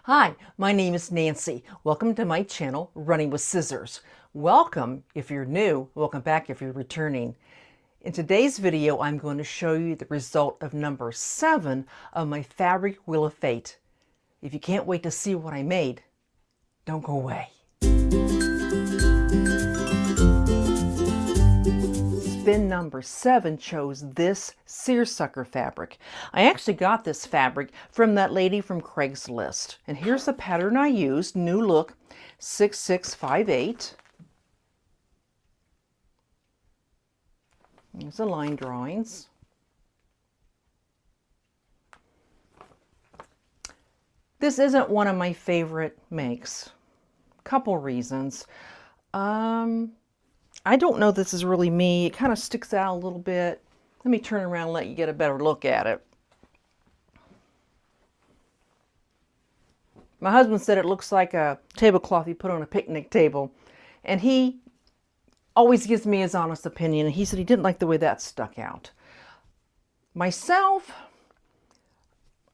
Hi, my name is Nancy. Welcome to my channel, Running with Scissors. Welcome if you're new, welcome back if you're returning. In today's video, I'm going to show you the result of number 7 of my fabric wheel of fate. If you can't wait to see what I made, don't go away. Spin number 7 chose this seersucker fabric. I actually got this fabric from that lady from Craigslist. And here's the pattern I used, New Look 6658. Here's the line drawings. This isn't one of my favorite makes. Couple reasons. I don't know this is really me. It kind of sticks out a little bit. Let me turn around and let you get a better look at it. My husband said it looks like a tablecloth you put on a picnic table. And he always gives me his honest opinion. And he said he didn't like the way that stuck out. Myself,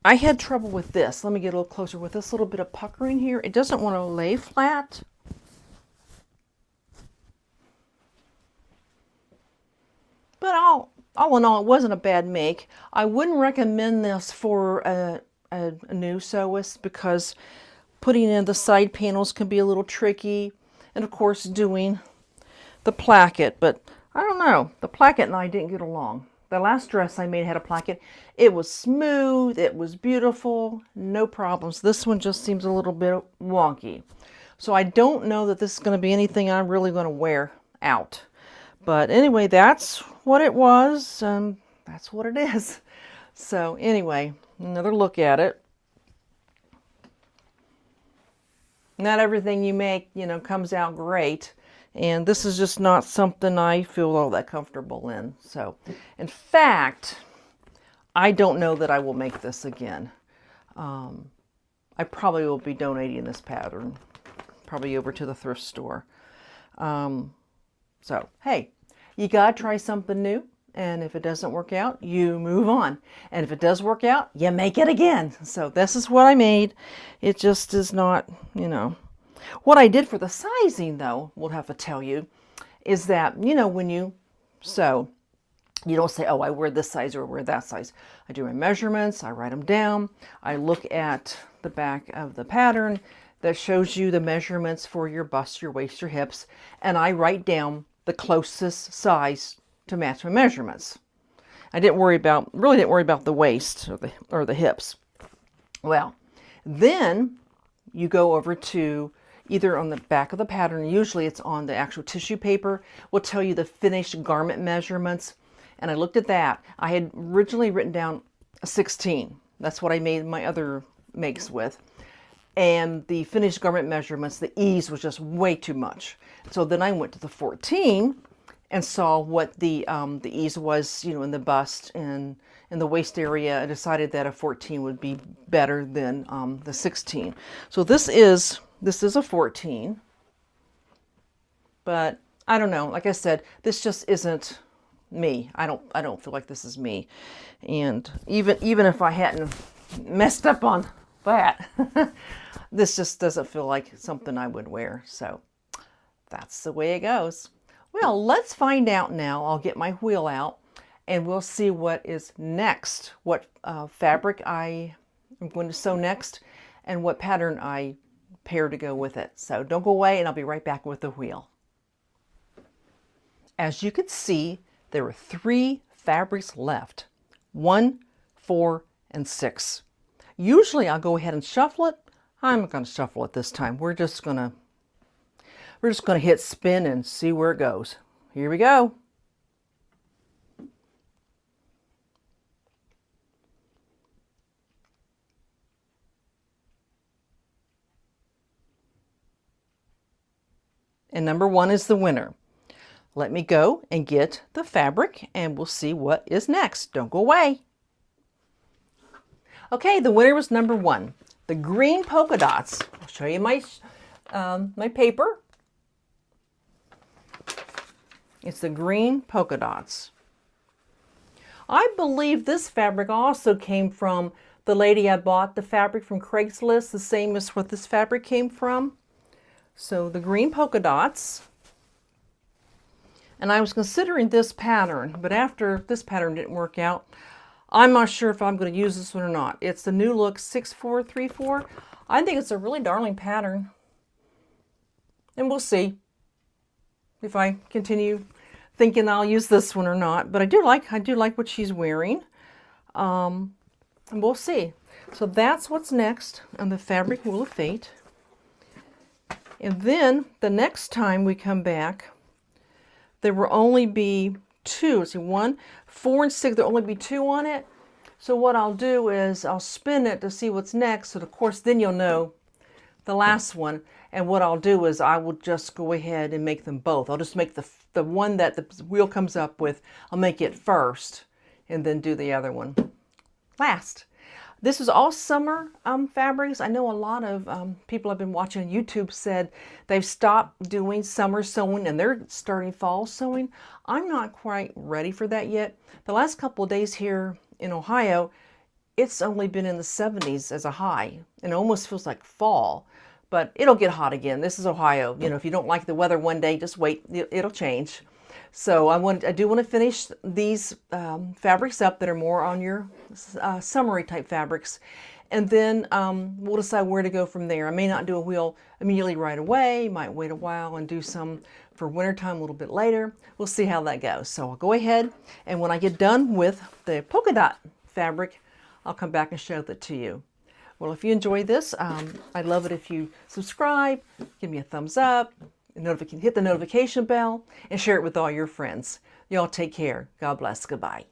I had trouble with this. Let me get a little closer with this little bit of puckering here. It doesn't want to lay flat. But all in all, it wasn't a bad make. I wouldn't recommend this for a new sewist because putting in the side panels can be a little tricky. And of course, doing the placket. But I don't know. The placket and I didn't get along. The last dress I made had a placket. It was smooth. It was beautiful. No problems. This one just seems a little bit wonky. So I don't know that this is going to be anything I'm really going to wear out. But anyway, that's what it was, and that's what it is. So anyway, another look at it. Not everything you make, comes out great. And this is just not something I feel all that comfortable in. So, in fact, I don't know that I will make this again. I probably will be donating this pattern, probably over to the thrift store. So, hey, you got to try something new. And if it doesn't work out, you move on. And if it does work out, you make it again. So this is what I made. It just is not, What I did for the sizing, though, we'll have to tell you, is that, when you sew, you don't say, oh, I wear this size or I wear that size. I do my measurements. I write them down. I look at the back of the pattern that shows you the measurements for your bust, your waist, your hips. And I write down the closest size to match my measurements. I really didn't worry about the waist or the hips. Well, then you go over to either on the back of the pattern, usually it's on the actual tissue paper, will tell you the finished garment measurements. And I looked at that. I had originally written down a 16. That's what I made my other makes with. And the finished garment measurements, the ease was just way too much. So then I went to the 14 and saw what the ease was, in the bust and in the waist area. I decided that a 14 would be better than the 16. So this is a 14, but I don't know. Like I said, this just isn't me. I don't feel like this is me. And even if I hadn't messed up on that, this just doesn't feel like something I would wear. So that's the way it goes. Well, let's find out now. I'll get my wheel out and we'll see what is next, what fabric I am going to sew next and what pattern I pair to go with it. So don't go away and I'll be right back with the wheel. As you can see, there are 3 fabrics left, 1, 4, and 6. Usually I'll go ahead and shuffle it. I'm not going to shuffle it this time. We're just going to hit spin and see where it goes. Here we go. And number 1 is the winner. Let me go and get the fabric and we'll see what is next. Don't go away. Okay, the winner was number 1. The green polka dots. I'll show you my paper. It's the green polka dots. I believe this fabric also came from the lady I bought the fabric from Craigslist, the same as what this fabric came from. So the green polka dots. And I was considering this pattern, but after this pattern didn't work out, I'm not sure if I'm going to use this one or not. It's the New Look 6434. I think it's a really darling pattern. And we'll see if I continue thinking I'll use this one or not. But I do like what she's wearing. And we'll see. So that's what's next on the Fabric Wheel of Fate. And then the next time we come back, there will only be two. See, 1, 4, and 6. There'll only be 2 on it. So what I'll do is I'll spin it to see what's next. So of course, then you'll know the last one. And what I'll do is I will just go ahead and make them both. I'll just make the one that the wheel comes up with, I'll make it first and then do the other one last. This is all summer fabrics. I know a lot of people I've been watching on YouTube said they've stopped doing summer sewing and they're starting fall sewing. I'm not quite ready for that yet. The last couple of days here in Ohio, it's only been in the 70s as a high and it almost feels like fall, but it'll get hot again. This is Ohio. You know, if you don't like the weather one day, just wait, it'll change. So I do want to finish these fabrics up that are more on your summery type fabrics. And then we'll decide where to go from there. I may not do a wheel immediately right away. Might wait a while and do some for wintertime a little bit later. We'll see how that goes. So I'll go ahead, and when I get done with the polka dot fabric, I'll come back and show that to you. Well, if you enjoyed this, I'd love it if you subscribe, give me a thumbs up, hit the notification bell, and share it with all your friends. Y'all take care. God bless. Goodbye.